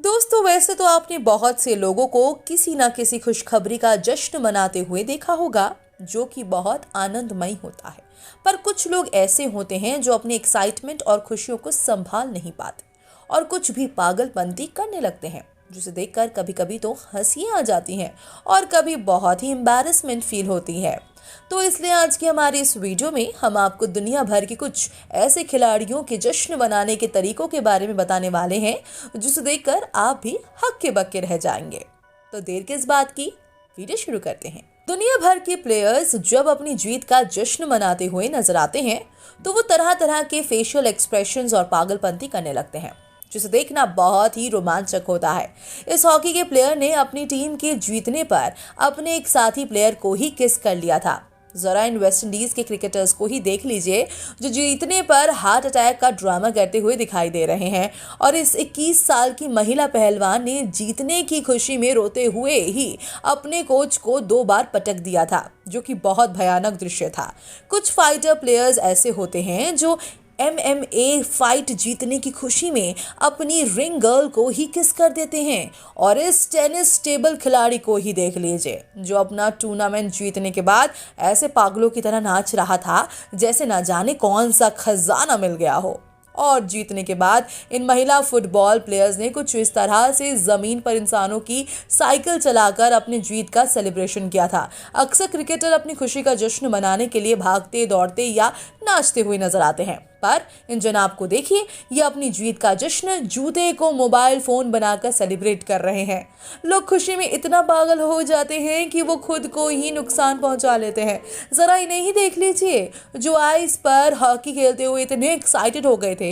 दोस्तों, वैसे तो आपने बहुत से लोगों को किसी ना किसी खुशखबरी का जश्न मनाते हुए देखा होगा, जो कि बहुत आनंदमयी होता है। पर कुछ लोग ऐसे होते हैं जो अपनी एक्साइटमेंट और खुशियों को संभाल नहीं पाते और कुछ भी पागलपंती करने लगते हैं, जिसे देखकर कभी कभी तो हंसियां आ जाती हैं और कभी बहुत ही एम्बैरेसमेंट फील होती है। तो इसलिए आज की हमारी इस वीडियो में हम आपको दुनिया भर के कुछ ऐसे खिलाड़ियों के जश्न मनाने के तरीकों के बारे में बताने वाले हैं, जिसे देखकर आप भी हक्के बक्के रह जाएंगे। तो देर किस बात की, वीडियो शुरू करते हैं। दुनिया भर के प्लेयर्स जब अपनी जीत का जश्न मनाते हुए नजर आते हैं तो वो तरह तरह के फेशियल एक्सप्रेशंस और पागलपंती करने लगते हैं, जिसे देखना बहुत ही रोमांचक होता है। इस हॉकी के प्लेयर ने अपनी टीम के जीतने पर अपने एक साथी प्लेयर को ही किस कर लिया था। जरा इन वेस्ट इंडीज के क्रिकेटर्स को ही देख लीजिए, जो जीतने पर हार्ट अटैक का ड्रामा करते हुए दिखाई दे रहे हैं। और इस 21 साल की महिला पहलवान ने जीतने की खुशी में रोते हुए ही अपने कोच को 2 बार पटक दिया था, जो कि बहुत भयानक दृश्य था। कुछ फाइटर प्लेयर्स ऐसे होते हैं जो MMA फाइट जीतने की खुशी में अपनी रिंग गर्ल को ही किस कर देते हैं। और इस टेनिस टेबल खिलाड़ी को ही देख लीजिए, जो अपना टूर्नामेंट जीतने के बाद ऐसे पागलों की तरह नाच रहा था जैसे ना जाने कौन सा खजाना मिल गया हो। और जीतने के बाद इन महिला फुटबॉल प्लेयर्स ने कुछ इस तरह से जमीन पर इंसानों की साइकिल चलाकर अपनी जीत का सेलिब्रेशन किया था। अक्सर क्रिकेटर अपनी खुशी का जश्न मनाने के लिए भागते दौड़ते या नाचते हुए नजर आते हैं, पर इन जनाब को देखिए, ये अपनी जीत का जश्न जूते को मोबाइल फोन बनाकर सेलिब्रेट कर रहे हैं। लोग खुशी में इतना पागल हो जाते हैं कि वो खुद को ही नुकसान पहुंचा लेते हैं। जरा इन्हें ही देख लीजिए, जो आइस पर हॉकी खेलते हुए इतने एक्साइटेड हो गए थे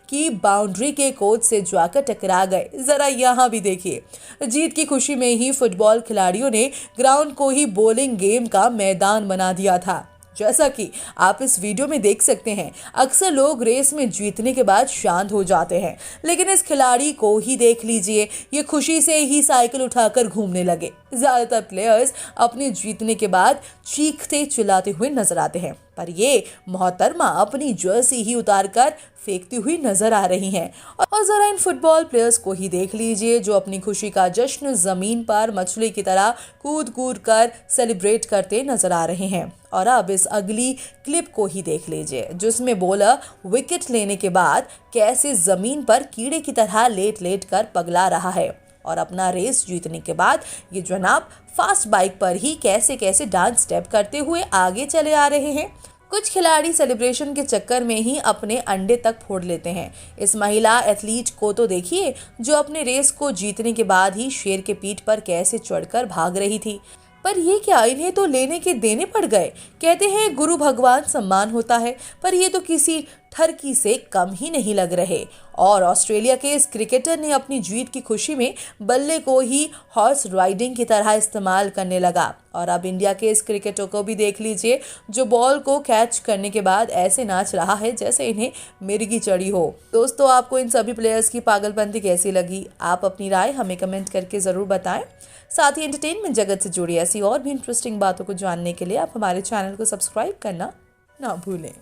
कि बाउंड्री के कोच से जाकर टकरा गए। जरा यहाँ भी देखिए, जीत की खुशी में ही फुटबॉल खिलाड़ियों ने ग्राउंड को ही बॉलिंग गेम का मैदान बना दिया था। जैसा कि आप इस वीडियो में देख सकते हैं, अक्सर लोग रेस में जीतने के बाद शांत हो जाते हैं, लेकिन इस खिलाड़ी को ही देख लीजिए, ये खुशी से ही साइकिल उठाकर घूमने लगे। ज्यादातर प्लेयर्स अपने जीतने के बाद चीखते चिल्लाते हुए नजर आते हैं, पर ये मोहतरमा अपनी जर्सी ही उतारकर फेंकती हुई नजर आ रही हैं। और जरा इन फुटबॉल प्लेयर्स को ही देख लीजिए, जो अपनी खुशी का जश्न जमीन पर मछली की तरह कूद कूद कर सेलिब्रेट करते नजर आ रहे हैं। और अब इस अगली क्लिप को ही देख लीजिए, जिसमें बॉलर विकेट लेने के बाद कैसे जमीन पर कीड़े की तरह लेट लेट कर पगला रहा है। और अपना रेस जीतने के बाद ये जनाब फास्ट बाइक पर ही कैसे कैसे डांस स्टेप करते हुए आगे चले आ रहे हैं। कुछ खिलाड़ी सेलिब्रेशन के चक्कर में ही अपने अंडे तक फोड़ लेते हैं। इस महिला एथलीट को तो देखिए, जो अपने रेस को जीतने के बाद ही शेर के पीठ पर कैसे चढ़कर भाग रही थी। पर ये क्या, इन्हें तो लेने के देने पड़ गए। कहते हैं गुरु भगवान सम्मान होता है, पर ये तो किसी ठरकी से कम ही नहीं लग रहे। और ऑस्ट्रेलिया के इस क्रिकेटर ने अपनी जीत की खुशी में बल्ले को ही हॉर्स राइडिंग की तरह इस्तेमाल करने लगा। और अब इंडिया के इस क्रिकेटर को भी देख लीजिए, जो बॉल को कैच करने के बाद ऐसे नाच रहा है जैसे इन्हें मिर्गी चढ़ी हो। दोस्तों, आपको इन सभी प्लेयर्स की पागलपंती कैसी लगी? आप अपनी राय हमें कमेंट करके ज़रूर बताएं। साथ ही एंटरटेनमेंट जगत से जुड़ी ऐसी और भी इंटरेस्टिंग बातों को जानने के लिए आप हमारे चैनल को सब्सक्राइब करना ना भूलें।